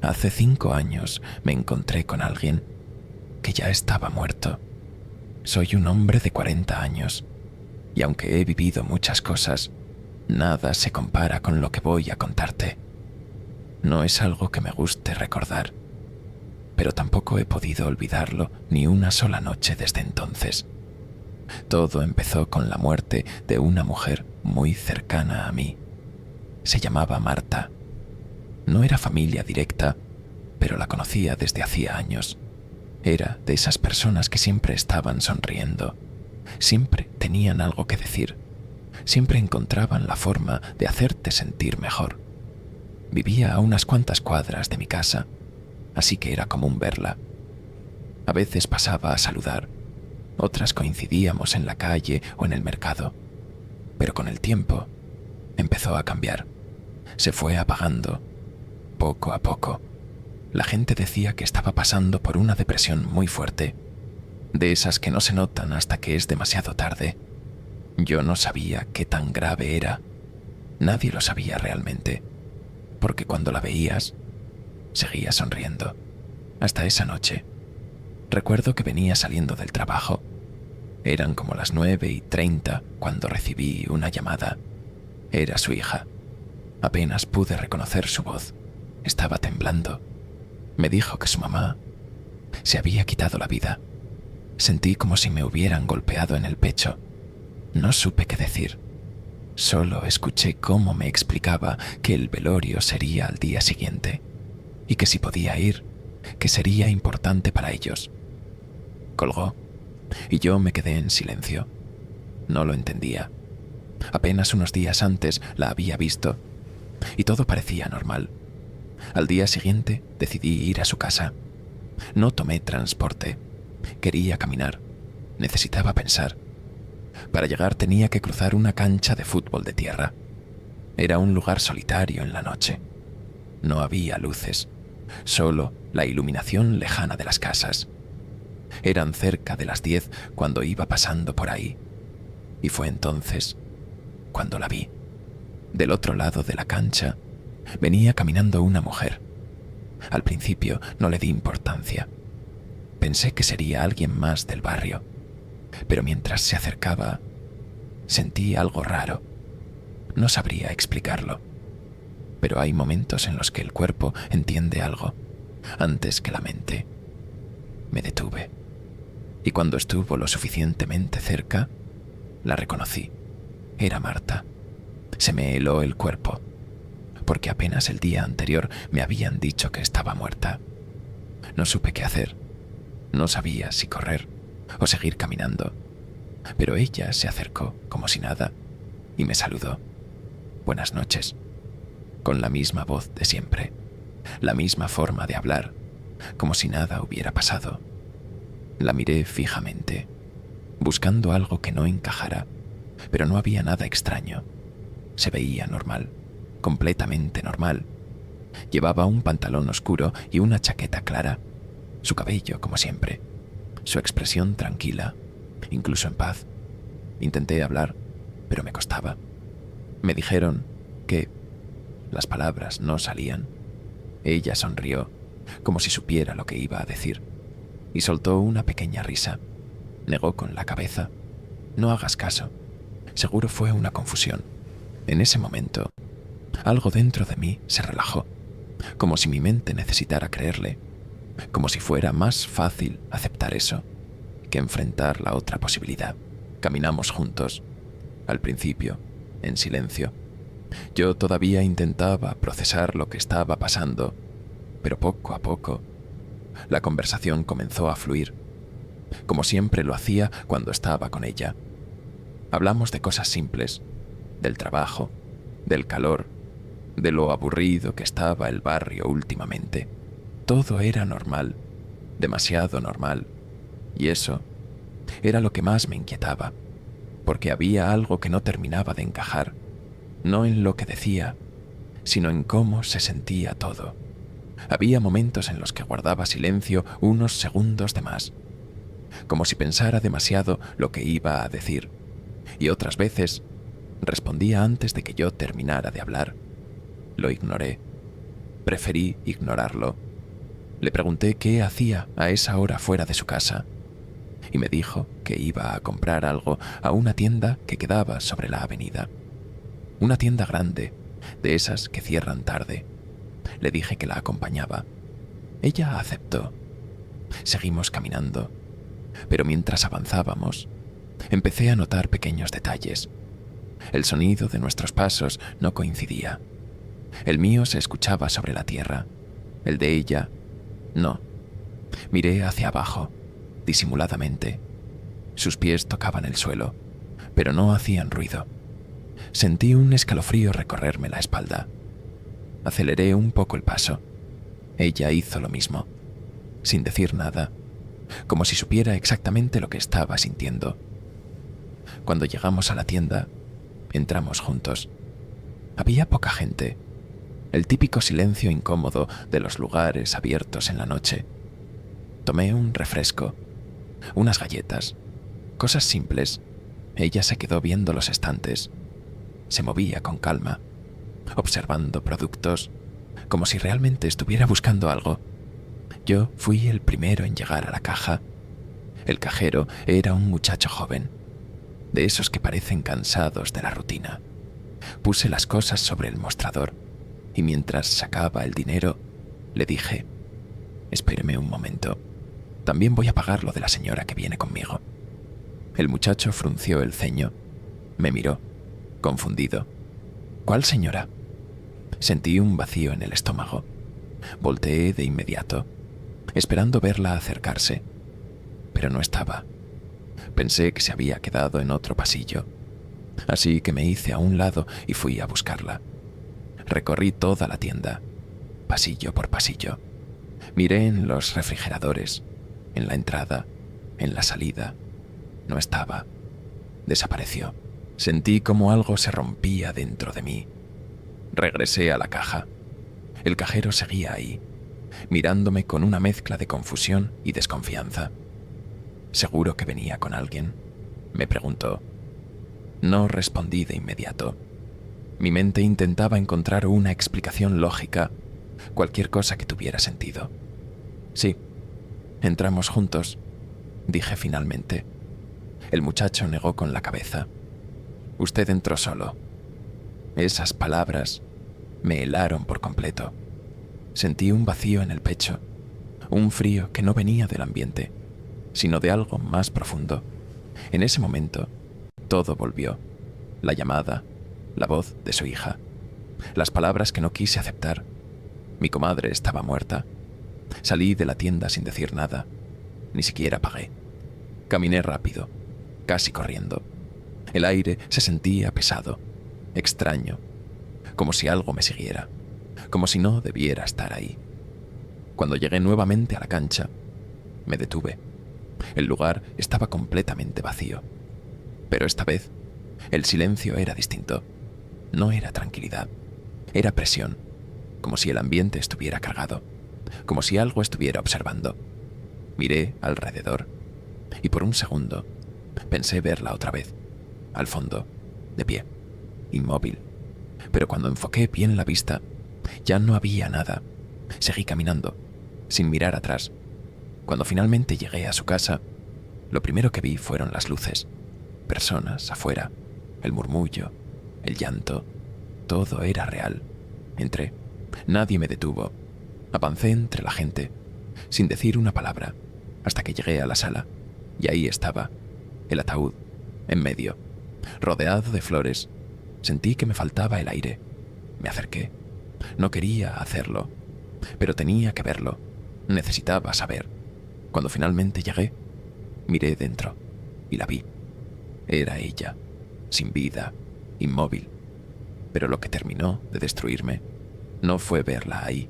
Hace 5 años me encontré con alguien que ya estaba muerto. Soy un hombre de 40 años y aunque he vivido muchas cosas, nada se compara con lo que voy a contarte. No es algo que me guste recordar, pero tampoco he podido olvidarlo ni una sola noche desde entonces. Todo empezó con la muerte de una mujer muy cercana a mí. Se llamaba Marta. No era familia directa, pero la conocía desde hacía años. Era de esas personas que siempre estaban sonriendo, siempre tenían algo que decir, siempre encontraban la forma de hacerte sentir mejor. Vivía a unas cuantas cuadras de mi casa, así que era común verla. A veces pasaba a saludar, otras coincidíamos en la calle o en el mercado, pero con el tiempo empezó a cambiar. Se fue apagando, poco a poco. La gente decía que estaba pasando por una depresión muy fuerte, de esas que no se notan hasta que es demasiado tarde. Yo no sabía qué tan grave era. Nadie lo sabía realmente, porque cuando la veías, seguía sonriendo. Hasta esa noche. Recuerdo que venía saliendo del trabajo. Eran como las 9:30 cuando recibí una llamada. Era su hija. Apenas pude reconocer su voz. Estaba temblando. Me dijo que su mamá se había quitado la vida. Sentí como si me hubieran golpeado en el pecho. No supe qué decir. Solo escuché cómo me explicaba que el velorio sería al día siguiente y que si podía ir, que sería importante para ellos. Colgó y yo me quedé en silencio. No lo entendía. Apenas unos días antes la había visto y todo parecía normal. Al día siguiente decidí ir a su casa. No tomé transporte. Quería caminar. Necesitaba pensar. Para llegar tenía que cruzar una cancha de fútbol de tierra. Era un lugar solitario en la noche. No había luces, solo la iluminación lejana de las casas. Eran cerca de las 10 cuando iba pasando por ahí. Y fue entonces cuando la vi. Del otro lado de la cancha venía caminando una mujer. Al principio no le di importancia. Pensé que sería alguien más del barrio, pero mientras se acercaba, sentí algo raro. No sabría explicarlo, pero hay momentos en los que el cuerpo entiende algo antes que la mente. Me detuve, y cuando estuvo lo suficientemente cerca, la reconocí. Era Marta. Se me heló el cuerpo, porque apenas el día anterior me habían dicho que estaba muerta. No supe qué hacer. No sabía si correr o seguir caminando, pero ella se acercó como si nada y me saludó. Buenas noches, con la misma voz de siempre, la misma forma de hablar, como si nada hubiera pasado. La miré fijamente, buscando algo que no encajara, pero no había nada extraño. Se veía normal, completamente normal. Llevaba un pantalón oscuro y una chaqueta clara. Su cabello, como siempre. Su expresión tranquila, incluso en paz. Intenté hablar, pero me costaba. Me dijeron que las palabras no salían. Ella sonrió, como si supiera lo que iba a decir, y soltó una pequeña risa. Negó con la cabeza. No hagas caso. Seguro fue una confusión. En ese momento, algo dentro de mí se relajó, como si mi mente necesitara creerle, como si fuera más fácil aceptar eso que enfrentar la otra posibilidad. Caminamos juntos, al principio, en silencio. Yo todavía intentaba procesar lo que estaba pasando, pero poco a poco, la conversación comenzó a fluir, como siempre lo hacía cuando estaba con ella. Hablamos de cosas simples, del trabajo, del calor, de lo aburrido que estaba el barrio últimamente. Todo era normal, demasiado normal, y eso era lo que más me inquietaba, porque había algo que no terminaba de encajar, no en lo que decía, sino en cómo se sentía todo. Había momentos en los que guardaba silencio unos segundos de más, como si pensara demasiado lo que iba a decir, y otras veces respondía antes de que yo terminara de hablar. Lo ignoré. Preferí ignorarlo. Le pregunté qué hacía a esa hora fuera de su casa y me dijo que iba a comprar algo a una tienda que quedaba sobre la avenida. Una tienda grande, de esas que cierran tarde. Le dije que la acompañaba. Ella aceptó. Seguimos caminando, pero mientras avanzábamos, empecé a notar pequeños detalles. El sonido de nuestros pasos no coincidía. El mío se escuchaba sobre la tierra, el de ella, no. Miré hacia abajo, disimuladamente. Sus pies tocaban el suelo, pero no hacían ruido. Sentí un escalofrío recorrerme la espalda. Aceleré un poco el paso. Ella hizo lo mismo, sin decir nada, como si supiera exactamente lo que estaba sintiendo. Cuando llegamos a la tienda, entramos juntos. Había poca gente, el típico silencio incómodo de los lugares abiertos en la noche. Tomé un refresco, unas galletas, cosas simples. Ella se quedó viendo los estantes. Se movía con calma, observando productos, como si realmente estuviera buscando algo. Yo fui el primero en llegar a la caja. El cajero era un muchacho joven, de esos que parecen cansados de la rutina. Puse las cosas sobre el mostrador y mientras sacaba el dinero, le dije: «Espéreme un momento. También voy a pagar lo de la señora que viene conmigo». El muchacho frunció el ceño. Me miró, confundido. «¿Cuál señora?» Sentí un vacío en el estómago. Volteé de inmediato, esperando verla acercarse, pero no estaba. Pensé que se había quedado en otro pasillo, así que me hice a un lado y fui a buscarla. Recorrí toda la tienda, pasillo por pasillo. Miré en los refrigeradores, en la entrada, en la salida. No estaba. Desapareció. Sentí como algo se rompía dentro de mí. Regresé a la caja. El cajero seguía ahí, mirándome con una mezcla de confusión y desconfianza. «¿Seguro que venía con alguien?», me preguntó. No respondí de inmediato. Mi mente intentaba encontrar una explicación lógica, cualquier cosa que tuviera sentido. «Sí, entramos juntos», dije finalmente. El muchacho negó con la cabeza. «Usted entró solo». Esas palabras me helaron por completo. Sentí un vacío en el pecho, un frío que no venía del ambiente, sino de algo más profundo. En ese momento, todo volvió. La llamada, la voz de su hija, las palabras que no quise aceptar. Mi comadre estaba muerta. Salí de la tienda sin decir nada, ni siquiera pagué. Caminé rápido, casi corriendo. El aire se sentía pesado, extraño, como si algo me siguiera, como si no debiera estar ahí. Cuando llegué nuevamente a la cancha, me detuve. El lugar estaba completamente vacío, pero esta vez el silencio era distinto. No era tranquilidad, era presión, como si el ambiente estuviera cargado, como si algo estuviera observando. Miré alrededor y por un segundo pensé verla otra vez, al fondo, de pie, inmóvil. Pero cuando enfoqué bien la vista, ya no había nada. Seguí caminando, sin mirar atrás. Cuando finalmente llegué a su casa, lo primero que vi fueron las luces, personas afuera, el murmullo, el llanto. Todo era real. Entré. Nadie me detuvo. Avancé entre la gente, sin decir una palabra, hasta que llegué a la sala. Y ahí estaba, el ataúd, en medio, rodeado de flores. Sentí que me faltaba el aire. Me acerqué. No quería hacerlo, pero tenía que verlo. Necesitaba saber. Cuando finalmente llegué, miré dentro y la vi. Era ella, sin vida, inmóvil. Pero lo que terminó de destruirme no fue verla ahí.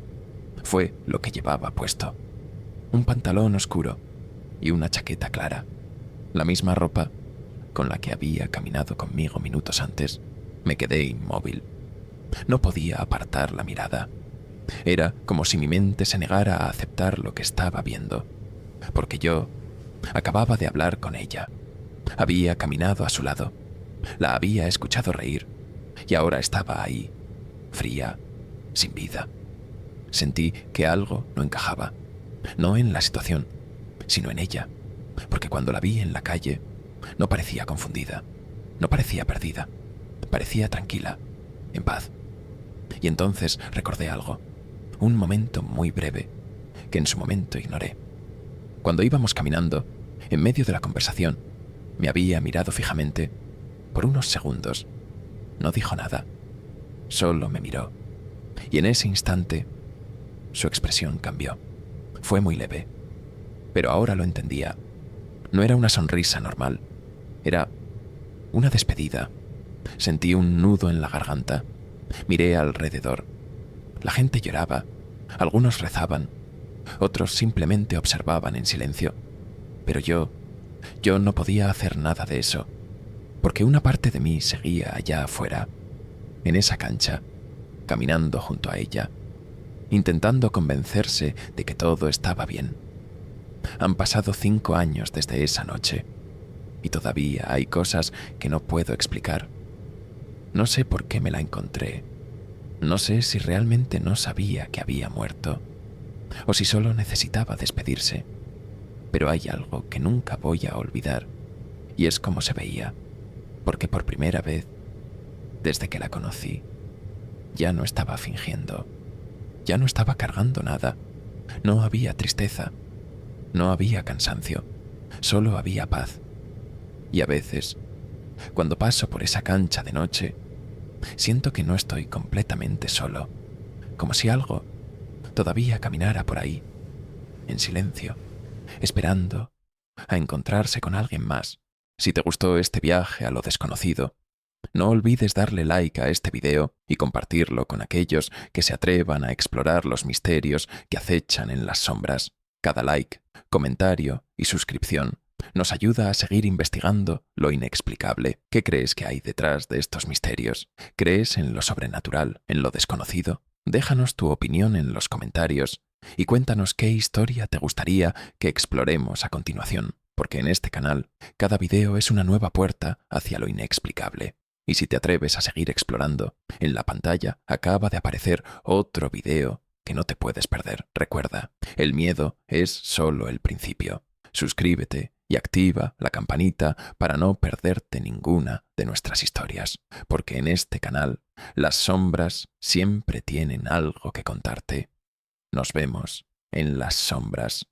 Fue lo que llevaba puesto. Un pantalón oscuro y una chaqueta clara. La misma ropa con la que había caminado conmigo minutos antes. Me quedé inmóvil. No podía apartar la mirada. Era como si mi mente se negara a aceptar lo que estaba viendo, porque yo acababa de hablar con ella. Había caminado a su lado, la había escuchado reír, y ahora estaba ahí, fría, sin vida. Sentí que algo no encajaba, no en la situación, sino en ella, porque cuando la vi en la calle, no parecía confundida, no parecía perdida, parecía tranquila, en paz. Y entonces recordé algo, un momento muy breve, que en su momento ignoré. Cuando íbamos caminando, en medio de la conversación, me había mirado fijamente por unos segundos. No dijo nada, solo me miró. Y en ese instante, su expresión cambió. Fue muy leve, pero ahora lo entendía. No era una sonrisa normal, era una despedida. Sentí un nudo en la garganta. Miré alrededor. La gente lloraba, algunos rezaban, otros simplemente observaban en silencio. Pero yo no podía hacer nada de eso, porque una parte de mí seguía allá afuera, en esa cancha, caminando junto a ella, intentando convencerse de que todo estaba bien. Han pasado 5 años desde esa noche, y todavía hay cosas que no puedo explicar. No sé por qué me la encontré. No sé si realmente no sabía que había muerto, o si solo necesitaba despedirse. Pero hay algo que nunca voy a olvidar, y es cómo se veía, porque por primera vez, desde que la conocí, ya no estaba fingiendo, ya no estaba cargando nada, no había tristeza, no había cansancio, solo había paz. Y a veces, cuando paso por esa cancha de noche, siento que no estoy completamente solo, como si algo todavía caminara por ahí, en silencio, esperando a encontrarse con alguien más. Si te gustó este viaje a lo desconocido, no olvides darle like a este video y compartirlo con aquellos que se atrevan a explorar los misterios que acechan en las sombras. Cada like, comentario y suscripción nos ayuda a seguir investigando lo inexplicable. ¿Qué crees que hay detrás de estos misterios? ¿Crees en lo sobrenatural, en lo desconocido? Déjanos tu opinión en los comentarios y cuéntanos qué historia te gustaría que exploremos a continuación, porque en este canal cada video es una nueva puerta hacia lo inexplicable. Y si te atreves a seguir explorando, en la pantalla acaba de aparecer otro video que no te puedes perder. Recuerda, el miedo es solo el principio. Suscríbete y activa la campanita para no perderte ninguna de nuestras historias, porque en este canal las sombras siempre tienen algo que contarte. Nos vemos en las sombras.